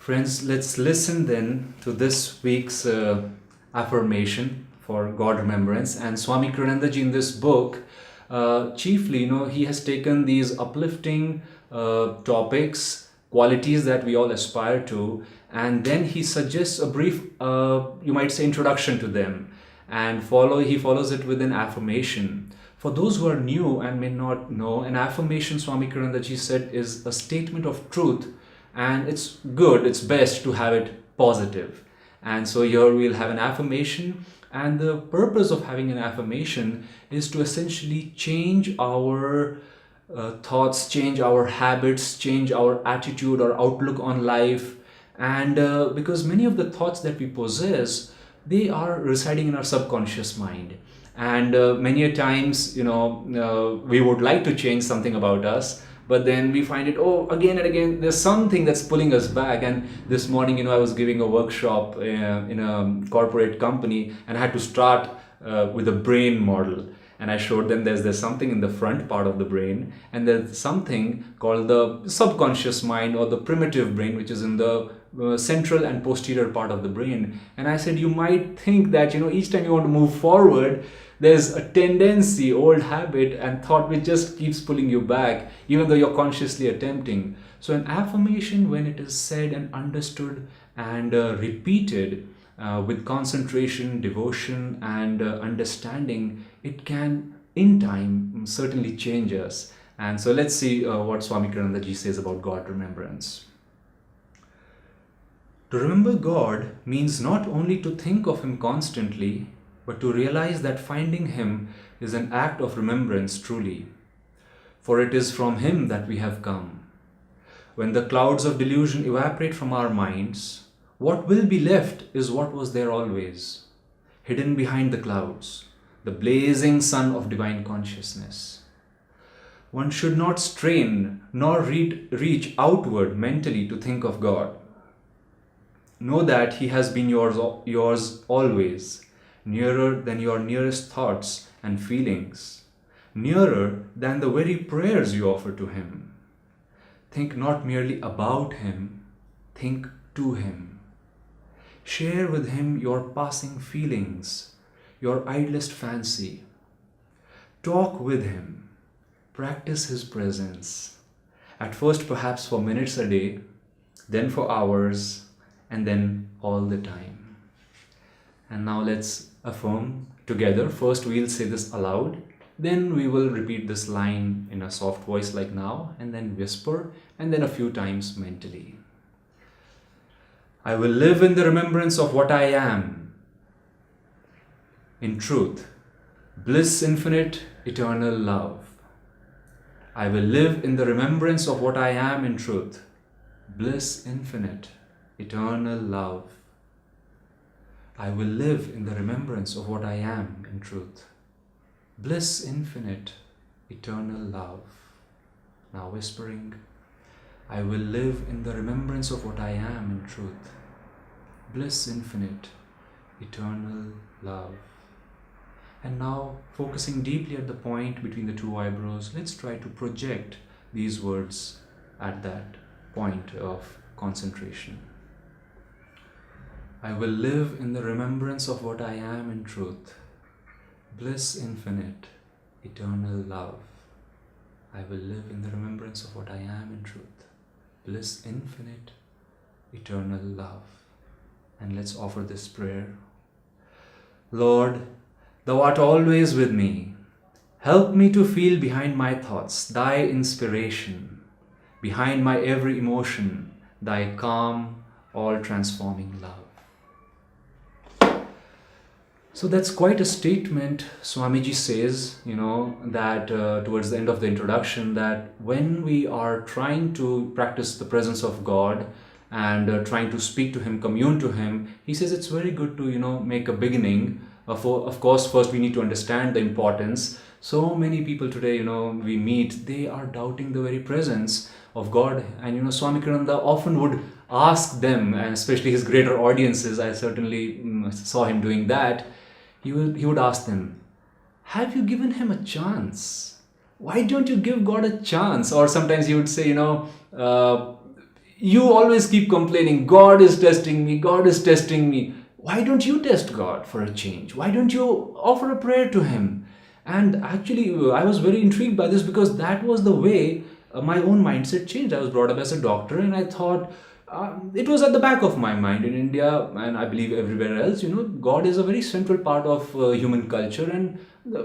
Friends, let's listen then to this week's affirmation for God remembrance. And Swami Kriyanandaji in this book, chiefly, he has taken these uplifting topics, qualities that we all aspire to, and then he suggests a brief, you might say, introduction to them, and he follows it with an affirmation. For those who are new and may not know, an affirmation, Swami Kirandaji said, is a statement of truth, and it's good, it's best to have it positive. And so here we'll have an affirmation, and the purpose of having an affirmation is to essentially change our thoughts, change our habits, change our attitude or outlook on life. And because many of the thoughts that we possess, they are residing in our subconscious mind. And many a times, we would like to change something about us, but then we find it, oh, again and again, there's something that's pulling us back. And this morning, I was giving a workshop in a corporate company, and I had to start with a brain model. And I showed them there's something in the front part of the brain, and there's something called the subconscious mind or the primitive brain, which is in the central and posterior part of the brain. And I said, you might think that, each time you want to move forward, there's a tendency, old habit and thought which just keeps pulling you back, even though you're consciously attempting. So an affirmation, when it is said and understood and repeated with concentration, devotion, and understanding, it can, in time, certainly change us. And so let's see what Swami Kiranandaji says about God remembrance. To remember God means not only to think of Him constantly, but to realize that finding Him is an act of remembrance truly. For it is from Him that we have come. When the clouds of delusion evaporate from our minds, what will be left is what was there always, hidden behind the clouds, the blazing sun of divine consciousness. One should not strain nor reach outward mentally to think of God. Know that He has been yours always, nearer than your nearest thoughts and feelings, nearer than the very prayers you offer to Him. Think not merely about Him, think to Him. Share with Him your passing feelings, your idlest fancy. Talk with Him, practice His presence, at first perhaps for minutes a day, then for hours, and then all the time. And now let's affirm together. First we'll say this aloud, then we will repeat this line in a soft voice like now, and then whisper, and then a few times mentally. I will live in the remembrance of what I am, in truth, bliss infinite, eternal love. I will live in the remembrance of what I am in truth, bliss infinite, eternal love. I will live in the remembrance of what I am in truth, bliss infinite, eternal love. Now whispering, I will live in the remembrance of what I am in truth, bliss infinite, eternal love. And now, focusing deeply at the point between the two eyebrows, let's try to project these words at that point of concentration. I will live in the remembrance of what I am in truth, bliss infinite, eternal love. I will live in the remembrance of what I am in truth, bliss infinite, eternal love. And let's offer this prayer. Lord, Thou art always with me. Help me to feel behind my thoughts Thy inspiration, behind my every emotion Thy calm, all-transforming love. So that's quite a statement. Swamiji says, that towards the end of the introduction, that when we are trying to practice the presence of God and trying to speak to Him, commune to Him, he says it's very good to, make a beginning. Of course, first we need to understand the importance. So many people today, we meet, they are doubting the very presence of God. And, Swami Kirananda often would ask them, and especially his greater audiences, I certainly saw him doing that. He would ask them, have you given Him a chance? Why don't you give God a chance? Or sometimes he would say, You always keep complaining, God is testing me, God is testing me. Why don't you test God for a change? Why don't you offer a prayer to Him? And actually, I was very intrigued by this because that was the way my own mindset changed. I was brought up as a doctor, and I thought it was at the back of my mind in India, and I believe everywhere else. God is a very central part of human culture. And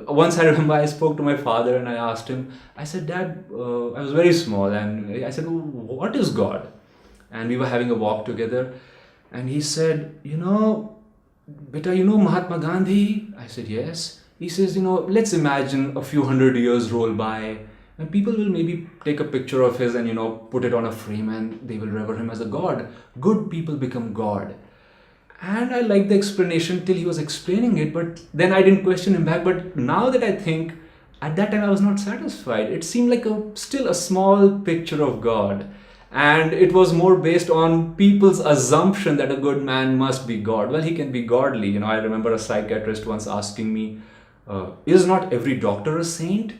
once I remember, I spoke to my father and I asked him, I said, Dad, I was very small, and I said, what is God? And we were having a walk together, and he said, beta, Mahatma Gandhi? I said, yes. He says, let's imagine a few hundred years roll by, and people will maybe take a picture of his and, put it on a frame, and they will revere him as a god. Good people become God. And I liked the explanation till he was explaining it, but then I didn't question him back. But now that I think, at that time I was not satisfied. It seemed like still a small picture of God. And it was more based on people's assumption that a good man must be God. Well, he can be godly. I remember a psychiatrist once asking me, is not every doctor a saint?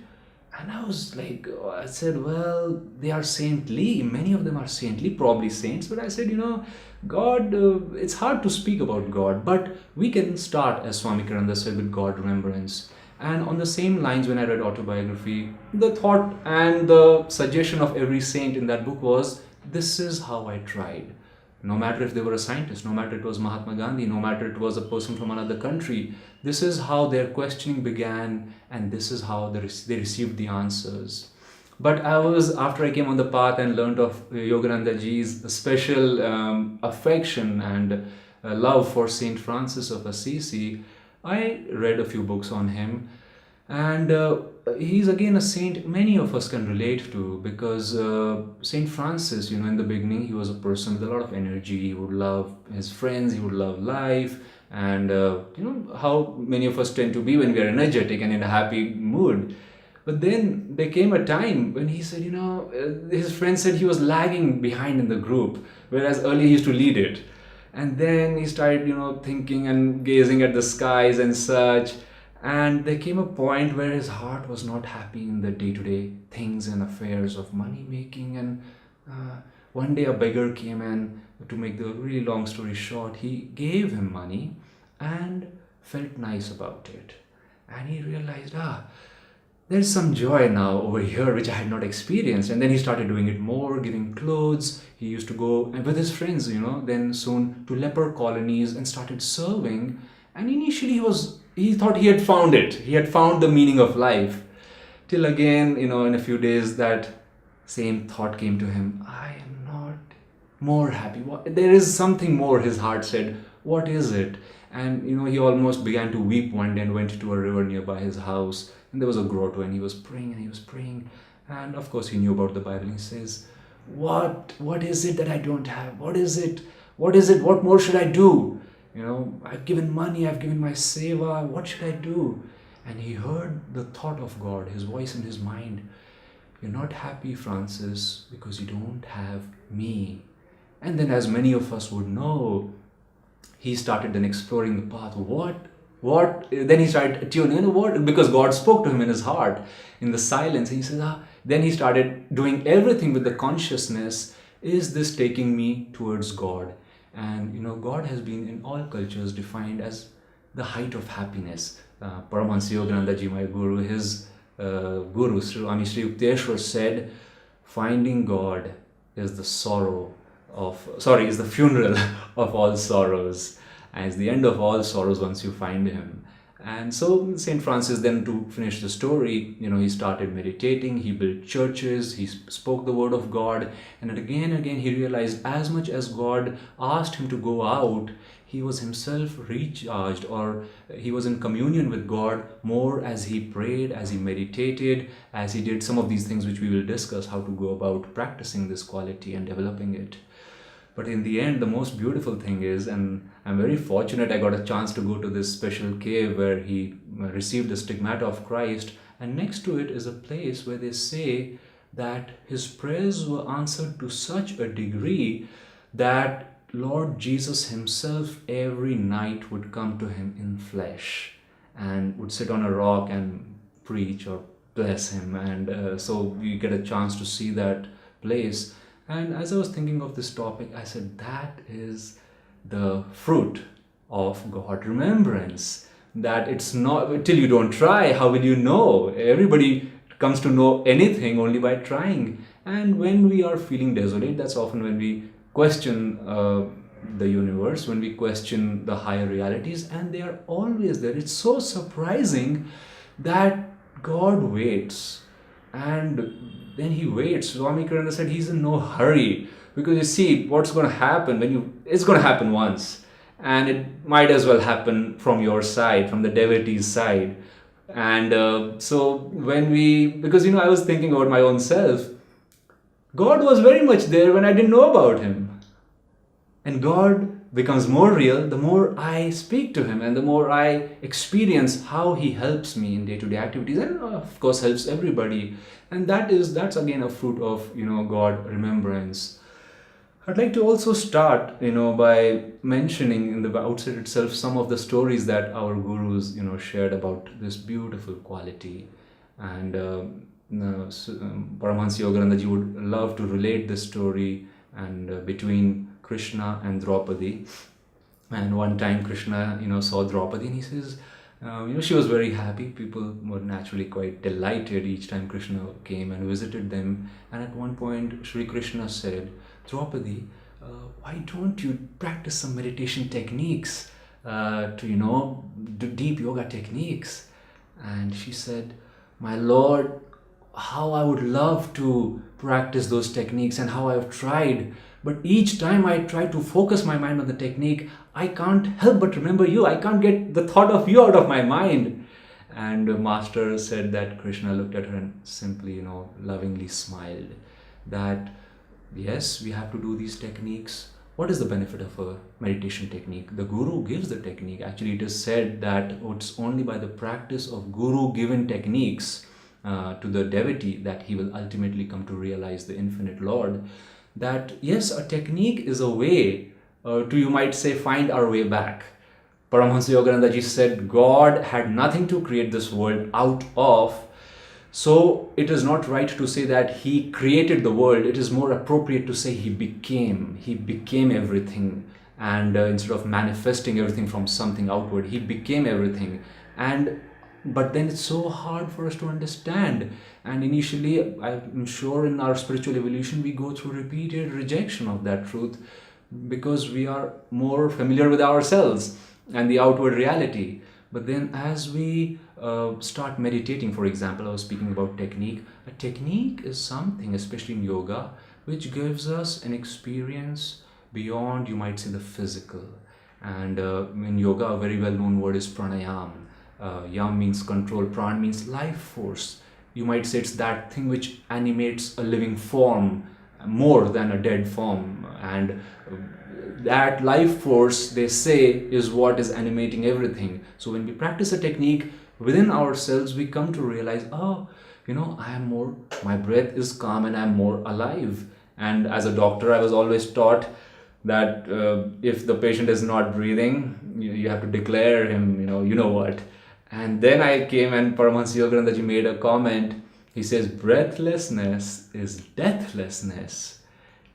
And I was like, I said, well, they are saintly. Many of them are saintly, probably saints. But I said, God, it's hard to speak about God. But we can start, as Swami Kirananda said, with God remembrance. And on the same lines, when I read autobiography, the thought and the suggestion of every saint in that book was, this is how I tried. No matter if they were a scientist, no matter it was Mahatma Gandhi, no matter it was a person from another country, this is how their questioning began, and this is how they received the answers. But after I came on the path and learned of Yogananda ji's special affection and love for Saint Francis of Assisi, I read a few books on him, and he's again a saint many of us can relate to, because Saint Francis, in the beginning, he was a person with a lot of energy. He would love his friends, he would love life, and how many of us tend to be when we are energetic and in a happy mood. But then there came a time when he said, his friends said he was lagging behind in the group, whereas earlier he used to lead it. And then he started, thinking and gazing at the skies and such. And there came a point where his heart was not happy in the day-to-day things and affairs of money making. And one day a beggar came, and to make the really long story short, he gave him money and felt nice about it. And he realized, there's some joy now over here which I had not experienced. And then he started doing it more, giving clothes. He used to go with his friends, then soon to leper colonies and started serving. And initially he thought he had found it. He had found the meaning of life. Till again, in a few days, that same thought came to him. I am not more happy. There is something more, his heart said. What is it? And, he almost began to weep one day and went to a river nearby his house. And there was a grotto, and he was praying and he was praying. And of course he knew about the Bible. He says, what is it that I don't have? What is it? What is it? What more should I do? I've given money, I've given my seva. What should I do? And he heard the thought of God, his voice in his mind. You're not happy, Francis, because you don't have me. And then, as many of us would know, he started then exploring the path. Then he started tuning, because God spoke to him in his heart, in the silence. And he says, then he started doing everything with the consciousness, is this taking me towards God? And, God has been in all cultures defined as the height of happiness. Paramahansa Yogananda ji, my guru, his guru, Swami Sri Yukteswar, said, finding God is the funeral of all sorrows, and it's the end of all sorrows once you find him. And so St. Francis, then, to finish the story, he started meditating, he built churches, he spoke the word of God, and again and again he realized as much as God asked him to go out, he was himself recharged, or he was in communion with God more as he prayed, as he meditated, as he did some of these things which we will discuss, how to go about practicing this quality and developing it. But in the end, the most beautiful thing is, and I'm very fortunate I got a chance to go to this special cave where he received the stigmata of Christ, and next to it is a place where they say that his prayers were answered to such a degree that Lord Jesus himself every night would come to him in flesh and would sit on a rock and preach or bless him. And so you get a chance to see that place. And as I was thinking of this topic, I said that is the fruit of God remembrance. That it's not till you don't try, how will you know? Everybody comes to know anything only by trying. And when we are feeling desolate, that's often when we question the universe, when we question the higher realities, and they are always there. It's so surprising that God waits, and then he waits. Swami Karana said he's in no hurry, because you see what's going to happen it's going to happen once, and it might as well happen from your side, from the devotee's side. And so when we, because I was thinking about my own self, God was very much there when I didn't know about him. And God becomes more real the more I speak to him and the more I experience how he helps me in day-to-day activities, and of course helps everybody. And that's again a fruit of God remembrance. I'd like to also start by mentioning in the outset itself some of the stories that our gurus shared about this beautiful quality. And Paramahansa Yogananda ji would love to relate this story and between Krishna and Draupadi. And one time Krishna saw Draupadi, and he says she was very happy. People were naturally quite delighted each time Krishna came and visited them. And at one point Sri Krishna said, Draupadi, why don't you practice some meditation techniques to do deep yoga techniques? And she said, my Lord, how I would love to practice those techniques, and how I've tried, but each time I try to focus my mind on the technique, I can't help but remember you. I can't get the thought of you out of my mind. And the master said that Krishna looked at her and simply lovingly smiled, that yes, we have to do these techniques. What is the benefit of a meditation technique? The guru gives the technique. Actually, it is said that it's only by the practice of guru given techniques to the devotee that he will ultimately come to realize the infinite Lord. That yes, a technique is a way to, you might say, find our way back. Paramahansa Yogananda ji said God had nothing to create this world out of. So it is not right to say that he created the world. It is more appropriate to say he became everything. And instead of manifesting everything from something outward, he became everything. But then it's so hard for us to understand. And initially, I'm sure in our spiritual evolution, we go through repeated rejection of that truth, because we are more familiar with ourselves and the outward reality. But then as we start meditating, for example, I was speaking about technique. A technique is something, especially in yoga, which gives us an experience beyond, you might say, the physical. And in yoga, a very well-known word is pranayam. Yam means control, pran means life force. You might say it's that thing which animates a living form more than a dead form. And that life force, they say, is what is animating everything. So when we practice a technique within ourselves, we come to realize, my breath is calm and I'm more alive. And as a doctor, I was always taught that if the patient is not breathing, you have to declare him, you know what. And then I came and Paramahansa Yogananda ji made a comment. He says, breathlessness is deathlessness.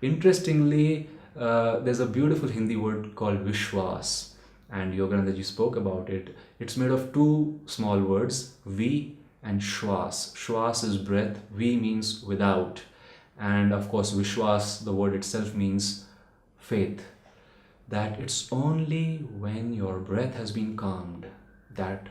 Interestingly, there's a beautiful Hindi word called Vishwas, and Yogananda ji spoke about it. It's made of two small words, Vi and Shwas. Shwas is breath, Vi means without. And of course, Vishwas, the word itself means faith. That it's only when your breath has been calmed that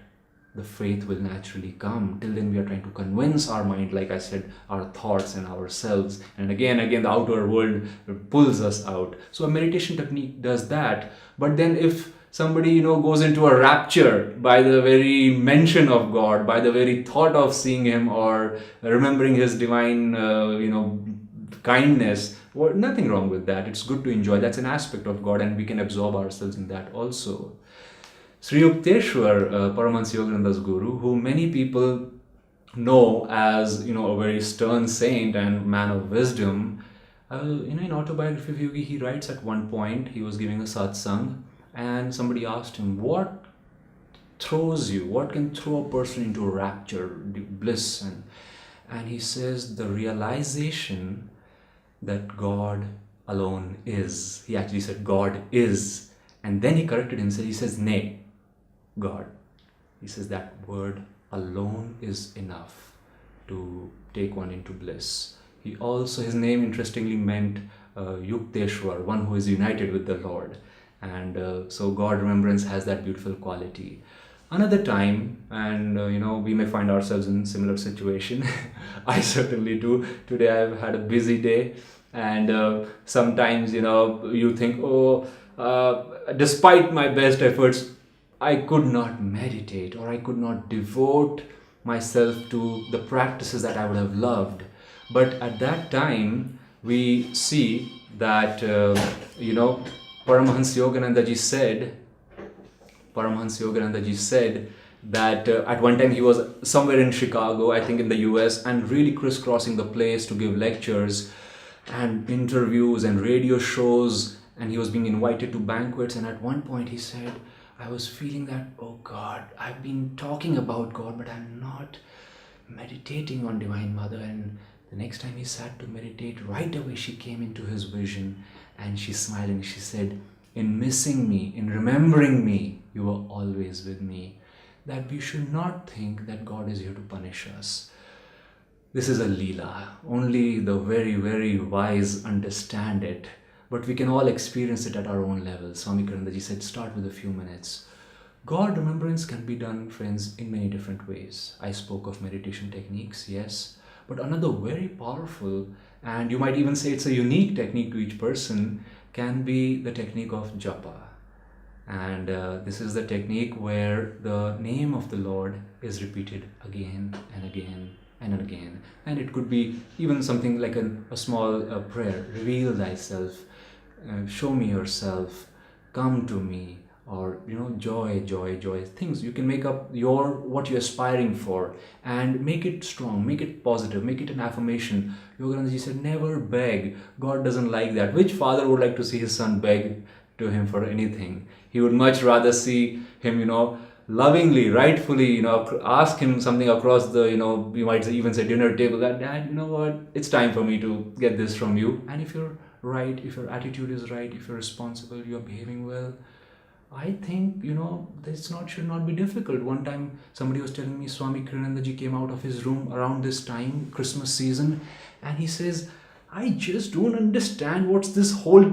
the faith will naturally come. Till then we are trying to convince our mind, like I said, our thoughts and ourselves. And again, the outer world pulls us out. So a meditation technique does that. But then if somebody, goes into a rapture by the very mention of God, by the very thought of seeing him or remembering his divine, kindness, well, nothing wrong with that. It's good to enjoy. That's an aspect of God, and we can absorb ourselves in that also. Sri Yukteswar, Paramahansa Yogananda's guru, who many people know as a very stern saint and man of wisdom, in Autobiography of Yogi, he writes at one point, he was giving a satsang, and somebody asked him, what can throw a person into a rapture, bliss? And he says, the realization that God alone is. He actually said God is. And then he corrected himself. He says, nay, God. He says that word alone is enough to take one into bliss. He also, his name interestingly meant Yukteshwar, one who is united with the Lord. And so God Remembrance has that beautiful quality. Another time, and we may find ourselves in similar situation. I certainly do. Today I've had a busy day, and sometimes you think, despite my best efforts, I could not meditate, or I could not devote myself to the practices that I would have loved. But at that time, we see that Paramahansa Yoganandaji said that at one time he was somewhere in Chicago, I think in the US, and really crisscrossing the place to give lectures and interviews and radio shows, and he was being invited to banquets. And at one point he said, I was feeling that, oh God, I've been talking about God, but I'm not meditating on Divine Mother. And the next time he sat to meditate, right away she came into his vision, and she smiled and she said, in missing me, in remembering me, you were always with me. That we should not think that God is here to punish us. This is a Leela. Only the very, very wise understand it. But we can all experience it at our own level. Swami Karandaji said, start with a few minutes. God remembrance can be done, friends, in many different ways. I spoke of meditation techniques, yes. But another very powerful, and you might even say it's a unique technique to each person, can be the technique of japa. And this is the technique where the name of the Lord is repeated again and again and again. And it could be even something like a small prayer. Reveal thyself, show me yourself, come to me, or joy, joy, joy. Things you can make up what you're aspiring for and make it strong, make it positive, make it an affirmation. Yoganandaji said, never beg. God doesn't like that. Which father would like to see his son beg to him for anything? He would much rather see him, lovingly, rightfully, ask him something across the, you might even say dinner table, that, Dad, you know what, it's time for me to get this from you. And if you're right, if your attitude is right, if you're responsible, you're behaving well, I think, this should not be difficult. One time, somebody was telling me Swami Kiranandaji came out of his room around this time, Christmas season, and he says, I just don't understand what's this whole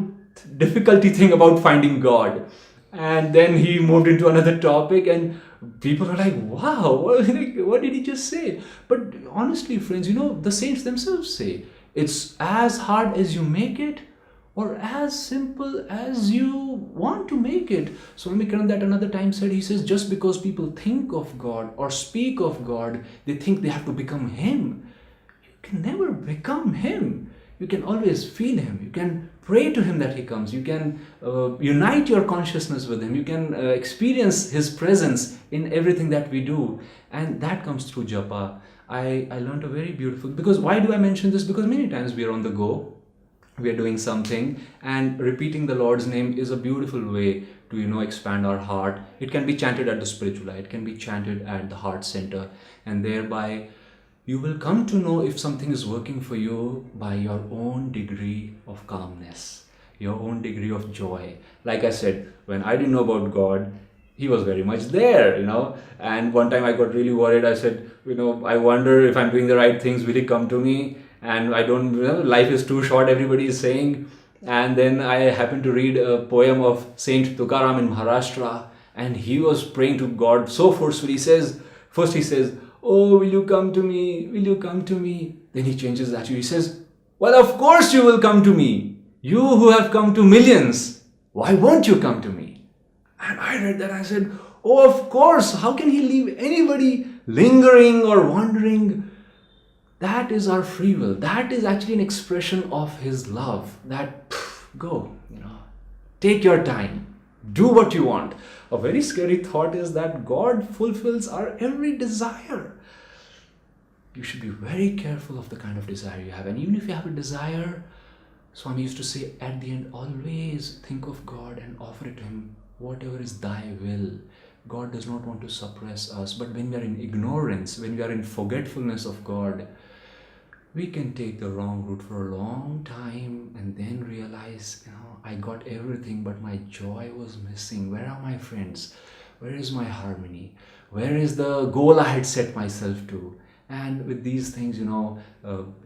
difficulty thing about finding God. And then he moved into another topic, and people are like, wow, what did he just say? But honestly, friends, the saints themselves say, it's as hard as you make it, or as simple as you want to make it. Swami Kiran that another time said, he says, just because people think of God or speak of God, they think they have to become Him. You can never become Him. You can always feel Him. You can pray to Him that He comes. You can unite your consciousness with Him. You can experience His presence in everything that we do. And that comes through japa. I learned a very beautiful, because why do I mention this? Because many times we are on the go. We are doing something, and repeating the Lord's name is a beautiful way to expand our heart. It can be chanted at the spiritual eye, it can be chanted at the heart center, and thereby you will come to know if something is working for you by your own degree of calmness, your own degree of joy. Like I said, when I didn't know about God, He was very much there, and one time I got really worried. I said, I wonder if I'm doing the right things, will He come to me? And I don't, life is too short, everybody is saying. And then I happened to read a poem of Saint Tukaram in Maharashtra, and he was praying to God so forcefully. First he says, oh, will you come to me? Will you come to me? Then he changes that. He says, well, of course you will come to me. You who have come to millions, why won't you come to me? And I read that, I said, oh, of course, how can He leave anybody lingering or wandering? That is our free will. That is actually an expression of His love. That, go, take your time, do what you want. A very scary thought is that God fulfills our every desire. You should be very careful of the kind of desire you have. And even if you have a desire, Swami used to say at the end, always think of God and offer it to Him, whatever is thy will. God does not want to suppress us. But when we are in ignorance, when we are in forgetfulness of God, We can take the wrong route for a long time and then realize, I got everything, but my joy was missing. Where are my friends? Where is my harmony? Where is the goal I had set myself to? And with these things,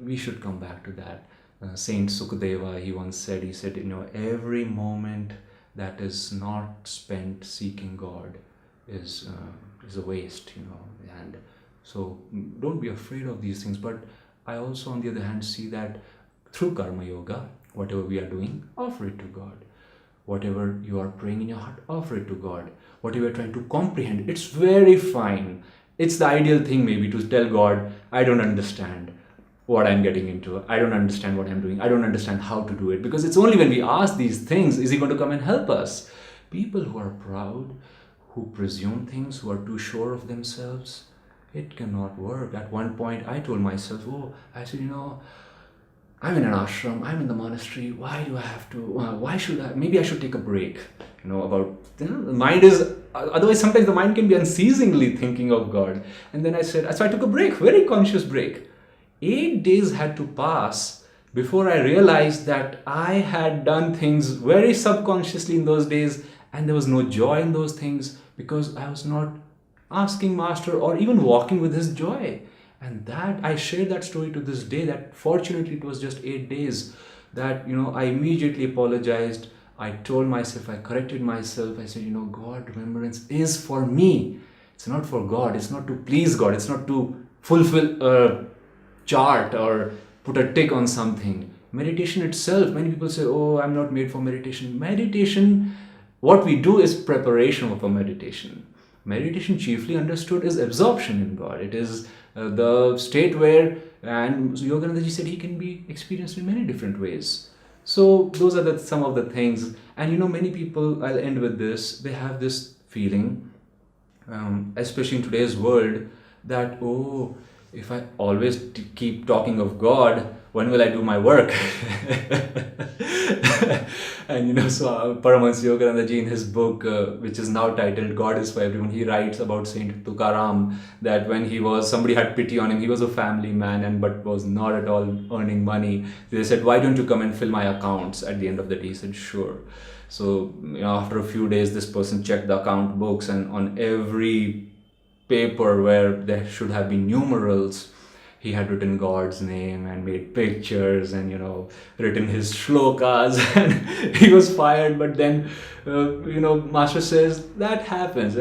we should come back to that. Saint Sukadeva, he said, every moment that is not spent seeking God is a waste, and so don't be afraid of these things. But I also, on the other hand, see that through Karma Yoga, whatever we are doing, offer it to God. Whatever you are praying in your heart, offer it to God. Whatever you're trying to comprehend, it's very fine. It's the ideal thing maybe to tell God, I don't understand what I'm getting into. I don't understand what I'm doing. I don't understand how to do it. Because it's only when we ask these things, is He going to come and help us? People who are proud, who presume things, who are too sure of themselves, it cannot work. At one point, I told myself, I said, I'm in an ashram, I'm in the monastery, why do I have to, why should I, maybe I should take a break, the mind is, otherwise sometimes the mind can be unceasingly thinking of God. And then so I took a break, very conscious break. 8 days had to pass before I realized that I had done things very subconsciously in those days, and there was no joy in those things because I was not asking Master or even walking with His joy. And that I share that story to this day, that fortunately it was just 8 days, that I immediately apologized. I told myself, I corrected myself. I said, God, remembrance is for me. It's not for God. It's not to please God. It's not to fulfill a chart or put a tick on something. Meditation itself, many people say, I'm not made for meditation. Meditation, what we do is preparation for meditation. Meditation, chiefly understood, is absorption in God. It is the state where, and Yoganandaji said, he can be experienced in many different ways. So those are some of the things. And many people, I'll end with this, they have this feeling, especially in today's world, that, if I always keep talking of God, when will I do my work? And so Paramahansa Yoganandaji, in his book, which is now titled God is for Everyone, he writes about Saint Tukaram, that when somebody had pity on him, he was a family man but was not at all earning money. They said, why don't you come and fill my accounts at the end of the day? He said, sure. So after a few days, this person checked the account books, and on every paper where there should have been numerals, he had written God's name and made pictures and written his shlokas, and he was fired. But then Master says that happens.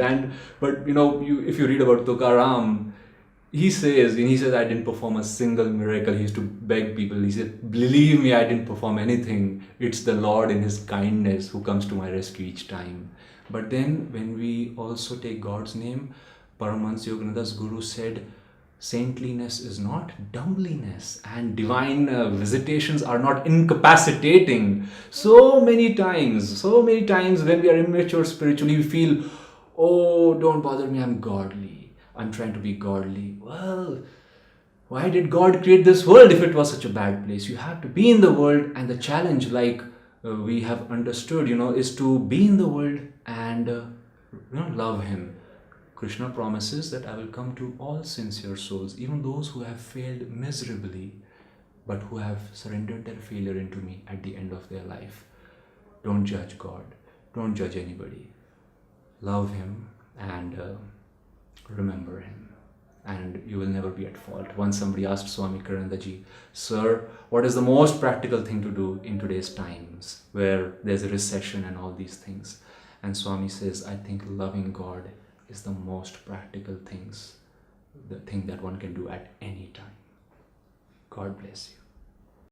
But if you read about Tukaram, he says I didn't perform a single miracle. He used to beg people. He said, believe me, I didn't perform anything. It's the Lord in His kindness who comes to my rescue each time. But then when we also take God's name, Paramahansa Yogananda's guru said, saintliness is not dumbliness, and divine visitations are not incapacitating. So many times when we are immature spiritually, we feel, don't bother me, I'm godly. I'm trying to be godly. Well, why did God create this world if it was such a bad place? You have to be in the world, and the challenge, like we have understood, is to be in the world and love Him. Krishna promises that I will come to all sincere souls, even those who have failed miserably, but who have surrendered their failure into me at the end of their life. Don't judge God. Don't judge anybody. Love Him and remember Him, and you will never be at fault. Once somebody asked Swami Karandaji, Sir, what is the most practical thing to do in today's times where there's a recession and all these things? And Swami says, I think loving God is the most practical thing that one can do at any time. God bless you.